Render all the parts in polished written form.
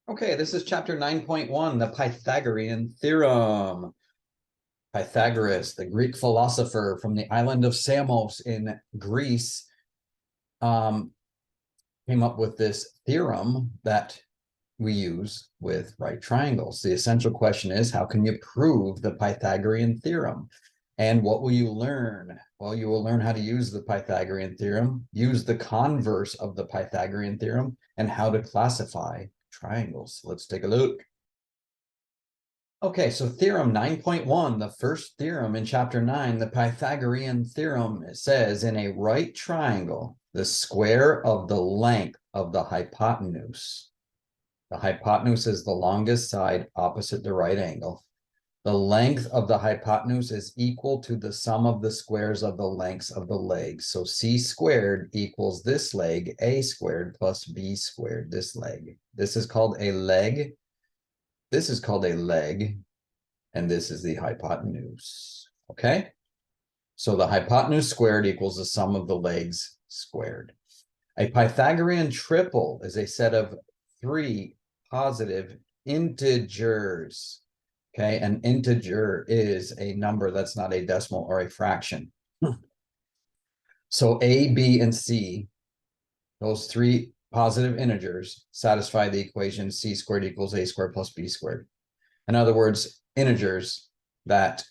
Okay, this is chapter 9.1, the Pythagorean Theorem. Pythagoras, the Greek philosopher from the island of Samos in Greece, came up with this theorem that we use with right triangles. The essential question is, how can you prove the Pythagorean theorem? And what will you learn? Well, you will learn how to use the Pythagorean theorem, use the converse of the Pythagorean theorem, and how to classify triangles. Let's take a look. Okay, so theorem 9.1, the first theorem in chapter 9, the Pythagorean theorem, it says in a right triangle, the square of the length of the hypotenuse. The hypotenuse is the longest side opposite the right angle. The length of the hypotenuse is equal to the sum of the squares of the lengths of the legs. So c squared equals this leg, a squared plus b squared, this leg. This is called a leg. This is called a leg, and this is the hypotenuse, okay? So the hypotenuse squared equals the sum of the legs squared. A Pythagorean triple is a set of three positive integers, okay? An integer is a number that's not a decimal or a fraction. So A, B, and C, those three positive integers satisfy the equation c squared equals a squared plus b squared. In other words, integers that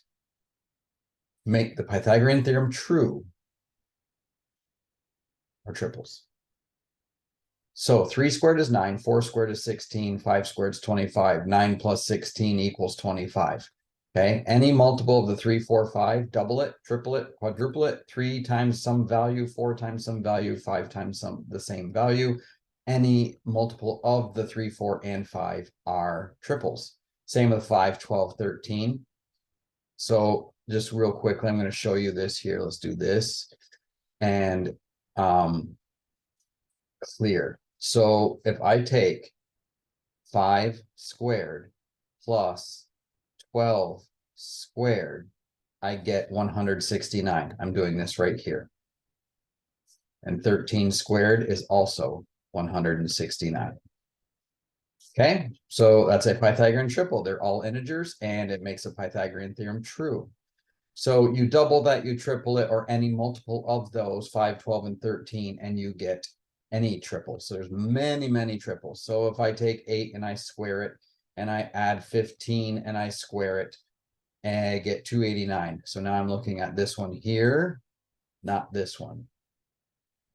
make the Pythagorean theorem true are triples. So 3 squared is 9, 4 squared is 16, 5 squared is 25, 9 plus 16 equals 25. Okay, any multiple of the 3, 4, 5, double it, triple it, quadruple it, 3 times some value, 4 times some value, 5 times the same value. Any multiple of the 3, 4, and 5 are triples. Same with 5, 12, 13. So just real quickly, I'm going to show you this here. Let's do this and clear. So if I take 5 squared plus 12 squared, I get 169. I'm doing this right here. And 13 squared is also 169. Okay, so that's a Pythagorean triple. They're all integers, and it makes a Pythagorean theorem true. So you double that, you triple it, or any multiple of those, 5, 12, and 13, and you get any triple. So there's many, many triples. So if I take 8 and I square it, and I add 15 and I square it, and I get 289. So now I'm looking at this one here, not this one.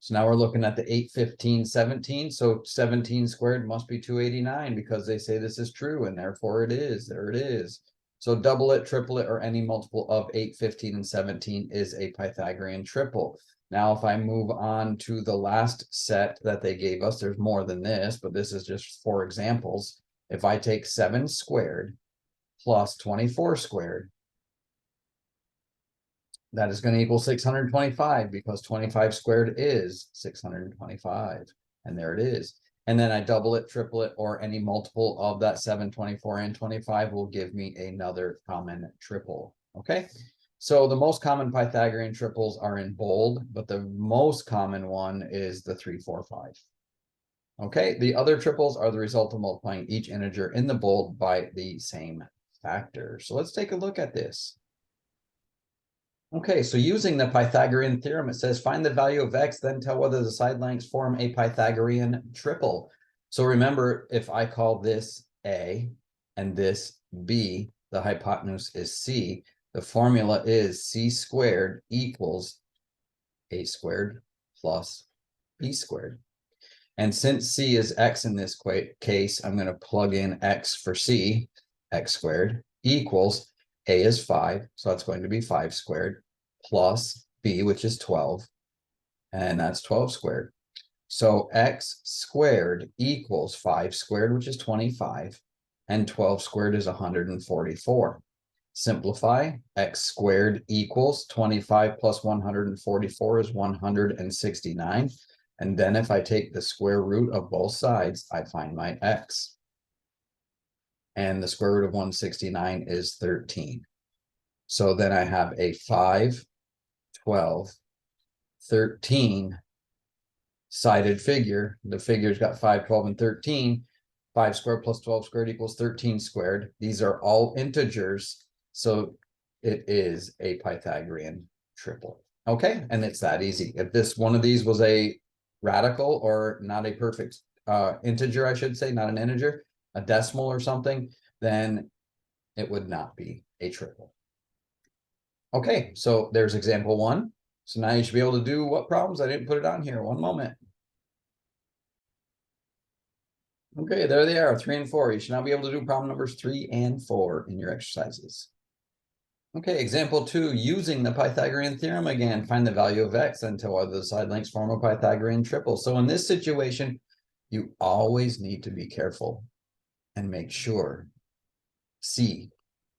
So now we're looking at the 8, 15, 17. So 17 squared must be 289 because they say this is true, and therefore it is. There it is. So double it, triple it, or any multiple of 8, 15, and 17 is a Pythagorean triple. Now, if I move on to the last set that they gave us, there's more than this, but this is just 4 examples. If I take 7 squared plus 24 squared, that is going to equal 625 because 25 squared is 625. And there it is. And then I double it, triple it, or any multiple of that 7, 24, and 25 will give me another common triple. Okay. So the most common Pythagorean triples are in bold, but the most common one is the 3, 4, 5. Okay. The other triples are the result of multiplying each integer in the bold by the same factor. So let's take a look at this. Okay, so using the Pythagorean theorem, it says find the value of x, then tell whether the side lengths form a Pythagorean triple. So remember, if I call this A and this B, the hypotenuse is C, the formula is c squared equals a squared plus b squared. And since c is x in this case, I'm going to plug in x for c, x squared equals a is 5, so that's going to be 5 squared, plus b, which is 12, and that's 12 squared. So x squared equals 5 squared, which is 25, and 12 squared is 144. Simplify, x squared equals 25 plus 144 is 169. And then if I take the square root of both sides, I find my x. And the square root of 169 is 13. So then I have a 5, 12, 13 sided figure. The figure's got 5, 12, and 13. 5 squared plus 12 squared equals 13 squared. These are all integers, so it is a Pythagorean triple. Okay, and it's that easy. If this one of these was a radical or not a perfect integer, I should say, not an integer, a decimal or something, then it would not be a triple. Okay, so there's example 1. So now you should be able to do what problems? I didn't put it on here. One moment. Okay, there they are, 3 and 4. You should now be able to do problem numbers 3 and 4 in your exercises. Okay, example 2, using the Pythagorean theorem again, find the value of x and tell whether the side lengths form a Pythagorean triple. So in this situation, you always need to be careful and make sure C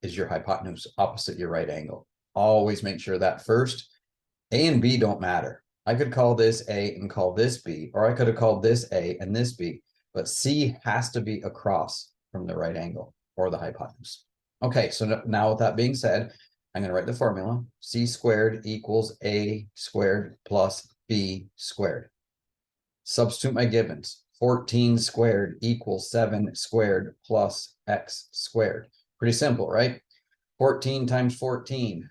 is your hypotenuse opposite your right angle. Always make sure that first. A and B don't matter. I could call this A and call this B, or I could have called this A and this B, but C has to be across from the right angle or the hypotenuse. Okay, so now with that being said, I'm going to write the formula. C squared equals A squared plus B squared. Substitute my givens. 14 squared equals 7 squared plus x squared. Pretty simple, right? 14 times 14.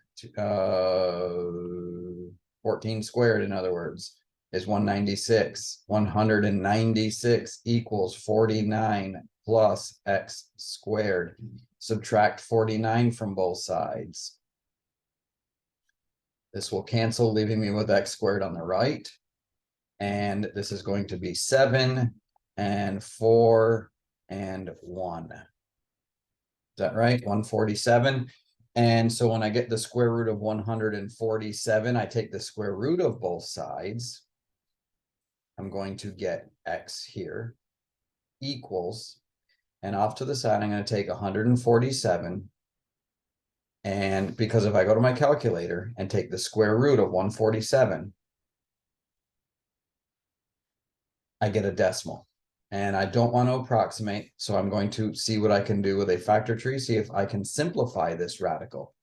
14 squared, in other words, is 196. 196 equals 49 plus x squared. Subtract 49 from both sides. This will cancel, leaving me with x squared on the right. And this is going to be 7 and 4 and 1. Is that right? 147. And so when I get the square root of 147, I take the square root of both sides. I'm going to get x here equals, and off to the side, I'm going to take 147. And because if I go to my calculator and take the square root of 147, I get a decimal. And I don't want to approximate, so I'm going to see what I can do with a factor tree, see if I can simplify this radical.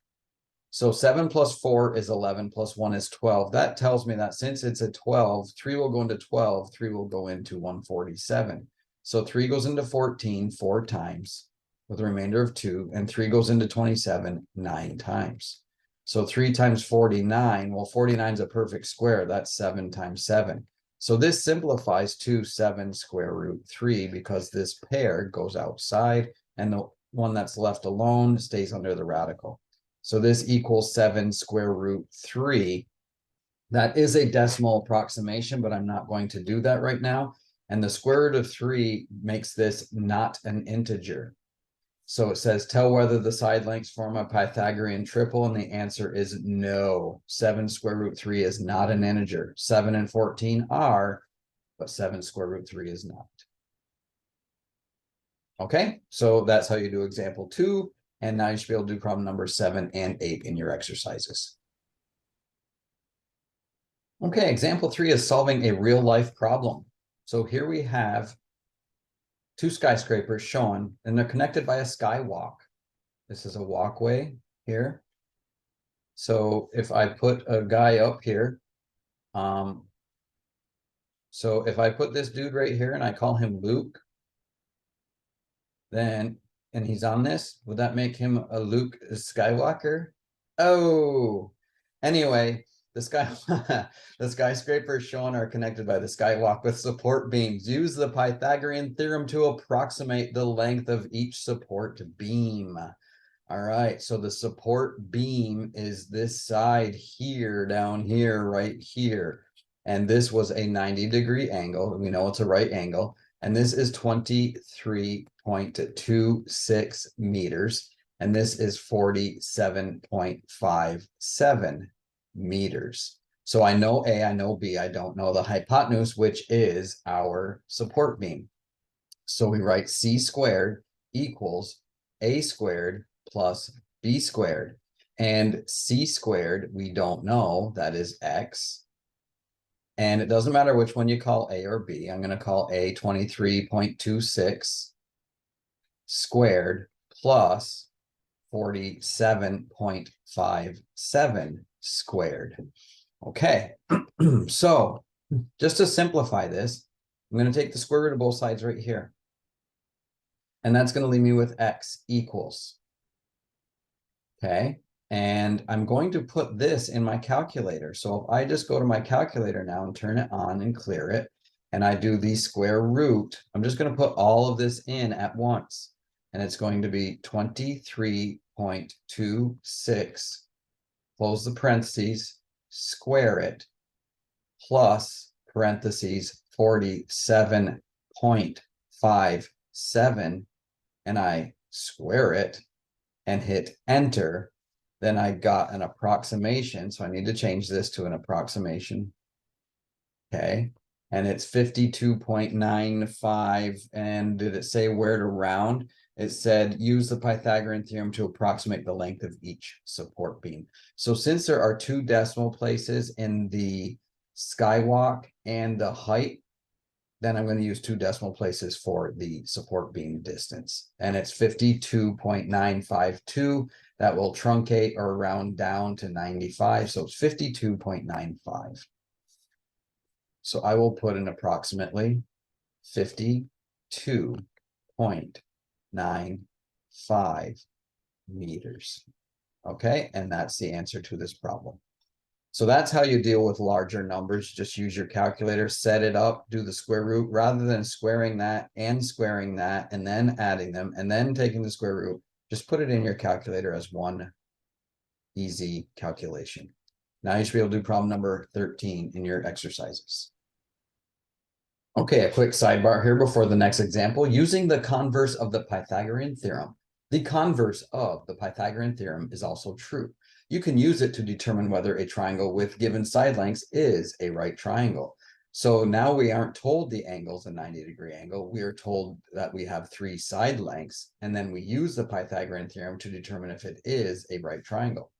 So 7 plus 4 is 11, plus 1 is 12. That tells me that since it's a 12, 3 will go into 12, 3 will go into 147. So 3 goes into 14 4 times with a remainder of 2, and 3 goes into 27 9 times. So 3 times 49, well, 49 is a perfect square. That's 7 times 7. So this simplifies to 7 square root 3 because this pair goes outside and the one that's left alone stays under the radical. So this equals 7 square root 3. That is a decimal approximation, but I'm not going to do that right now. And the square root of 3 makes this not an integer. So it says, tell whether the side lengths form a Pythagorean triple, and the answer is no. 7 square root 3 is not an integer. 7 and 14 are, but 7 square root 3 is not. Okay, so that's how you do example 2, and now you should be able to do problem number 7 and 8 in your exercises. Okay, example 3 is solving a real-life problem. So here we have 2 skyscrapers shown, and they're connected by a skywalk. This is a walkway here. So if I put a guy up here, so if I put this dude right here and I call him Luke, then, and he's on this, would that make him a Luke Skywalker? Oh, anyway, the skyscrapers shown are connected by the skywalk with support beams. Use the Pythagorean theorem to approximate the length of each support beam. All right, so the support beam is this side here, down here, right here. And this was a 90-degree angle. We know it's a right angle. And this is 23.26 meters. And this is 47.57 meters. So I know A, I know B, I don't know the hypotenuse, which is our support beam. So we write C squared equals A squared plus B squared. And C squared, we don't know, that is X. And it doesn't matter which one you call A or B. I'm going to call A 23.26 squared plus 47.57 squared. Okay, so just to simplify this, I'm going to take the square root of both sides right here. And that's going to leave me with x equals. Okay. And I'm going to put this in my calculator. So if I just go to my calculator now and turn it on and clear it, and I do the square root, I'm just going to put all of this in at once. And it's going to be 23.26, close the parentheses, square it, plus parentheses 47.57, and I square it and hit enter, then I got an approximation. So I need to change this to an approximation. Okay. And it's 52.95. And did it say where to round? It said use the Pythagorean theorem to approximate the length of each support beam. So since there are 2 decimal places in the skywalk and the height, then I'm going to use 2 decimal places for the support beam distance. And it's 52.952. That will truncate or round down to 95. So it's 52.95. So I will put in approximately 52.95 meters. Okay, and that's the answer to this problem. So that's how you deal with larger numbers. Just use your calculator, set it up, do the square root, rather than squaring that and then adding them and then taking the square root. Just put it in your calculator as one easy calculation. Now you should be able to do problem number 13 in your exercises. Okay, a quick sidebar here before the next example. Using the converse of the Pythagorean theorem. The converse of the Pythagorean theorem is also true. You can use it to determine whether a triangle with given side lengths is a right triangle. So now we aren't told the angle is a 90-degree angle. We are told that we have 3 side lengths, and then we use the Pythagorean theorem to determine if it is a right triangle.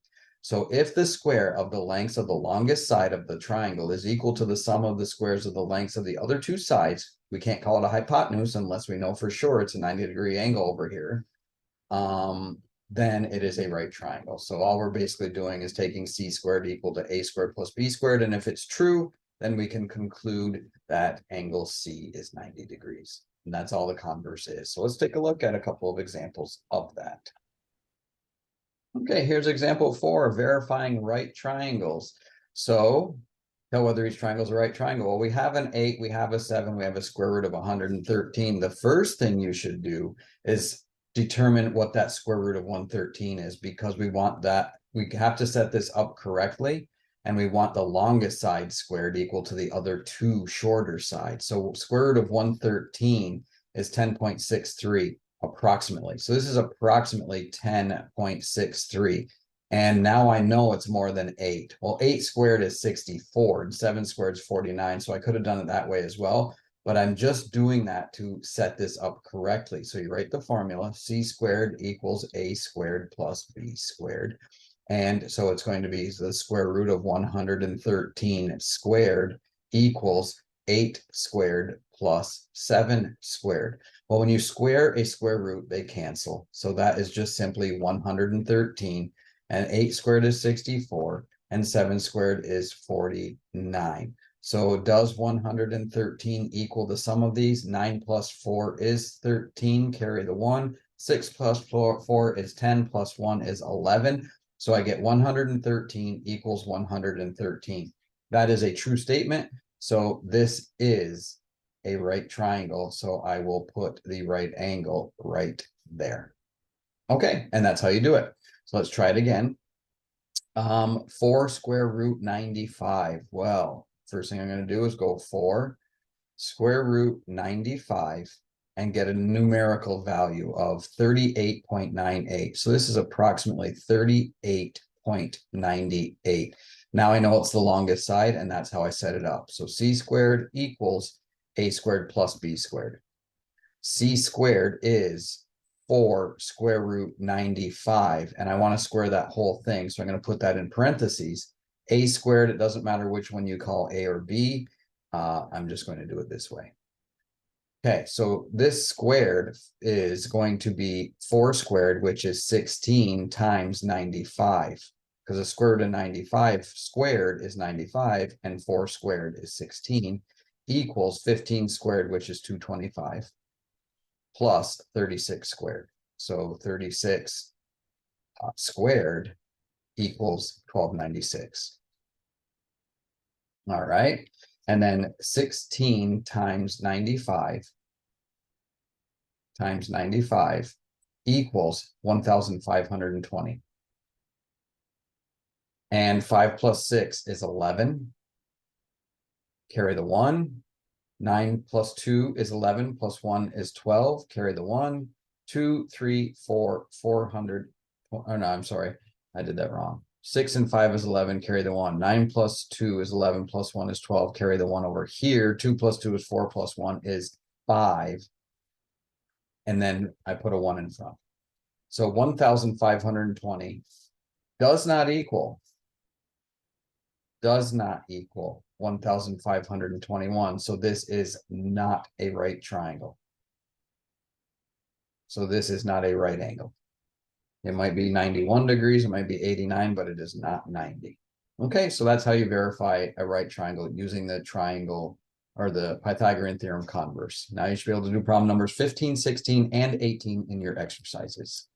So if the square of the lengths of the longest side of the triangle is equal to the sum of the squares of the lengths of the other 2 sides, we can't call it a hypotenuse unless we know for sure it's a 90-degree angle over here. Then it is a right triangle. So all we're basically doing is taking c squared equal to a squared plus b squared. And if it's true, then we can conclude that angle C is 90 degrees. And that's all the converse is. So let's take a look at a couple of examples of that. Okay, here's example 4, verifying right triangles. So tell whether each triangle is a right triangle. Well, we have an 8, we have a 7, we have a square root of 113. The first thing you should do is determine what that square root of 113 is, because we want that, we have to set this up correctly, and we want the longest side squared equal to the other 2 shorter sides. So square root of 113 is 10.63 approximately. So this is approximately 10.63. And now I know it's more than 8. Well, 8 squared is 64 and 7 squared is 49. So I could have done it that way as well. But I'm just doing that to set this up correctly. So you write the formula, c squared equals a squared plus b squared. And so it's going to be the square root of 113 squared equals 8 squared plus 7 squared. Well, when you square a square root, they cancel. So that is just simply 113. And 8 squared is 64. And 7 squared is 49. So does 113 equal the sum of these? 9 plus 4 is 13, carry the 1. 6 plus 4 is 10, plus 1 is 11. So I get 113 equals 113. That is a true statement. So this is a right triangle. So I will put the right angle right there. Okay, and that's how you do it. So let's try it again. 4 square root 95. Well, first thing I'm going to do is go 4 square root 95 and get a numerical value of 38.98. So this is approximately 38.98. Now I know it's the longest side, and that's how I set it up. So c squared equals a squared plus b squared. C squared is 4 square root 95, and I want to square that whole thing. So I'm going to put that in parentheses. A squared, it doesn't matter which one you call A or B. I'm just going to do it this way. Okay, so this squared is going to be 4 squared, which is 16 times 95, because a square root of 95 squared is 95, and 4 squared is 16, equals 15 squared, which is 225, plus 36 squared. So 36 squared equals 1296. All right. And then 16 times 95 equals 1,520. And 5 plus 6 is 11. Carry the 1. 9 plus 2 is 11, plus 1 is 12. Carry the 1. 2, 3, 4, 400. Oh, no, I'm sorry. I did that wrong. 6 and 5 is 11. Carry the 1. 9 plus 2 is 11, plus 1 is 12. Carry the 1 over here. 2 plus 2 is 4, plus 1 is 5. And then I put a 1 in front. So 1,520 does not equal 1,521. So this is not a right triangle. So this is not a right angle. It might be 91 degrees, it might be 89, but it is not 90. Okay, so that's how you verify a right triangle using the triangle or the Pythagorean theorem converse. Now you should be able to do problem numbers 15, 16, and 18 in your exercises.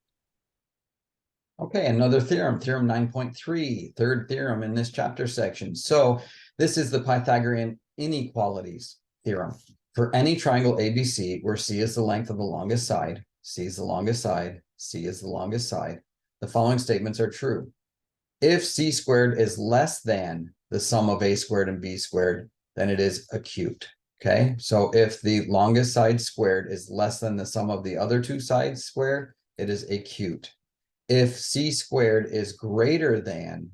Okay, another theorem, theorem 9.3, third theorem in this chapter section. So this is the Pythagorean inequalities theorem. For any triangle ABC, where C is the length of the longest side, C is the longest side, C is the longest side, the following statements are true. If C squared is less than the sum of A squared and B squared, then it is acute. Okay, so if the longest side squared is less than the sum of the other two sides squared, it is acute. If C squared is greater than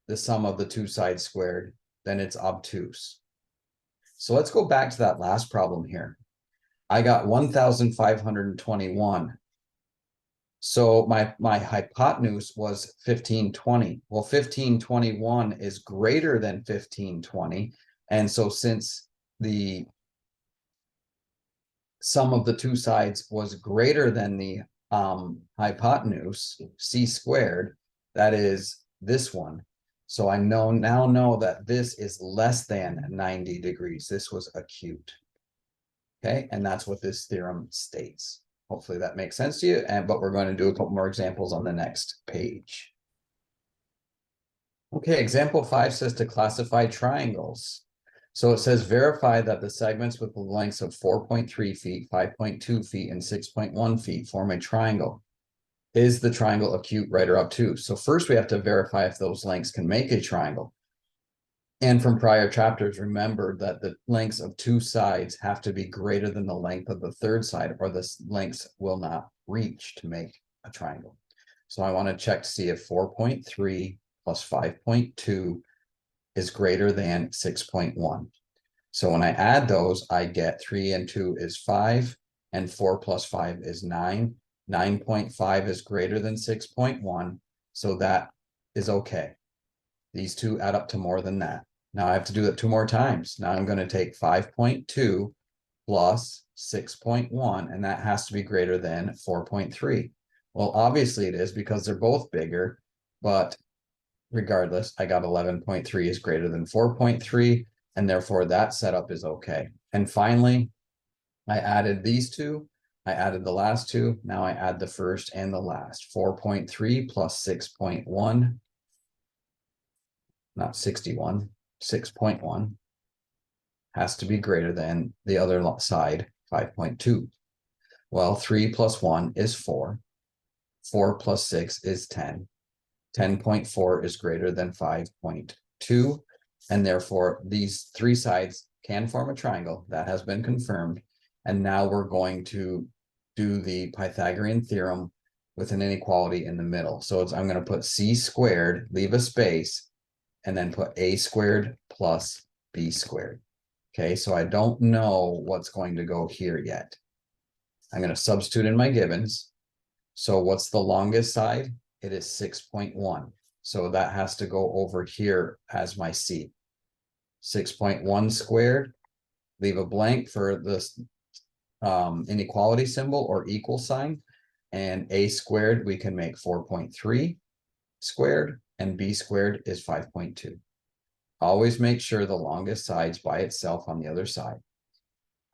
the sum of the two sides squared, then it's obtuse. So let's go back to that last problem here. I got 1,521. So my hypotenuse was 1520. Well, 1521 is greater than 1520. And so since the sum of the two sides was greater than the hypotenuse, C squared, that is this one. So I now know that this is less than 90 degrees. This was acute. Okay, and that's what this theorem states. Hopefully that makes sense to you. But we're going to do a couple more examples on the next page. Okay, example 5 says to classify triangles. So it says verify that the segments with the lengths of 4.3 feet, 5.2 feet, and 6.1 feet form a triangle. Is the triangle acute, right, or obtuse? So first we have to verify if those lengths can make a triangle. And from prior chapters, remember that the lengths of two sides have to be greater than the length of the third side, or the lengths will not reach to make a triangle. So I want to check to see if 4.3 plus 5.2 is greater than 6.1. So when I add those, I get 3 and 2 is 5, and 4 plus 5 is 9. 9.5 is greater than 6.1, so that is okay. These two add up to more than that. Now I have to do it 2 more times. Now I'm going to take 5.2 plus 6.1, and that has to be greater than 4.3. Well, obviously it is because they're both bigger, but regardless, I got 11.3 is greater than 4.3, and therefore that setup is okay. And finally, I added these two. I added the last two. Now I add the first and the last. 4.3 plus 6.1, not 61, 6.1 has to be greater than the other side, 5.2. Well, 3 plus 1 is 4. 4 plus 6 is 10. 10.4 is greater than 5.2. And therefore, these three sides can form a triangle. That has been confirmed. And now we're going to do the Pythagorean theorem with an inequality in the middle. So I'm going to put C squared, leave a space, and then put A squared plus B squared. Okay, so I don't know what's going to go here yet. I'm going to substitute in my givens. So what's the longest side? It is 6.1. So that has to go over here as my C. 6.1 squared. Leave a blank for this inequality symbol or equal sign. And A squared, we can make 4.3 squared, and B squared is 5.2. Always make sure the longest side's by itself on the other side.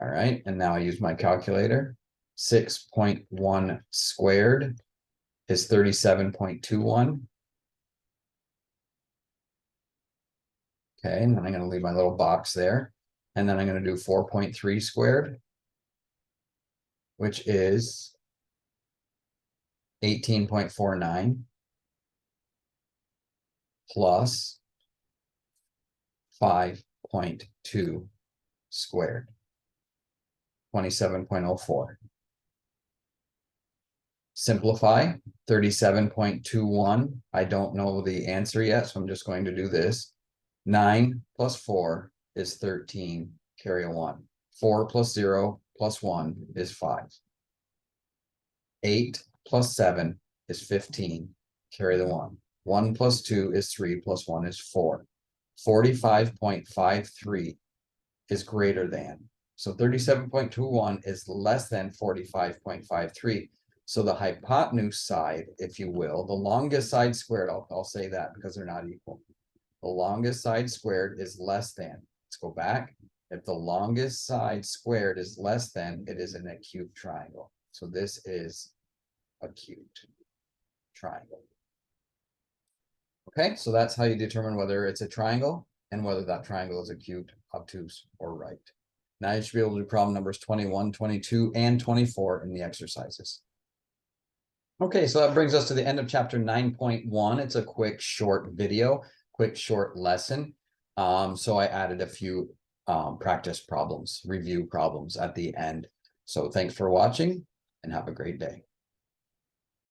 All right, and now I use my calculator. 6.1 squared is 37.21. Okay, and then I'm going to leave my little box there. And then I'm going to do 4.3 squared, which is 18.49 plus 5.2 squared, 27.04. Simplify 37.21. I don't know the answer yet, so I'm just going to do this. 9 plus 4 is 13, carry a 1. 4 plus 0 plus 1 is 5. 8 plus 7 is 15, carry the 1. 1 plus 2 is 3, plus 1 is 4. 45.53 is greater than. So 37.21 is less than 45.53. So the hypotenuse side, if you will, the longest side squared, I'll say that because they're not equal. The longest side squared is less than. Let's go back. If the longest side squared is less than, it is an acute triangle. So this is acute triangle. Okay, so that's how you determine whether it's a triangle and whether that triangle is acute, obtuse, or right. Now you should be able to do problem numbers 21, 22, and 24 in the exercises. Okay, so that brings us to the end of chapter 9.1. It's a quick, short video, quick, short lesson. So I added a few practice problems, review problems at the end. So thanks for watching and have a great day.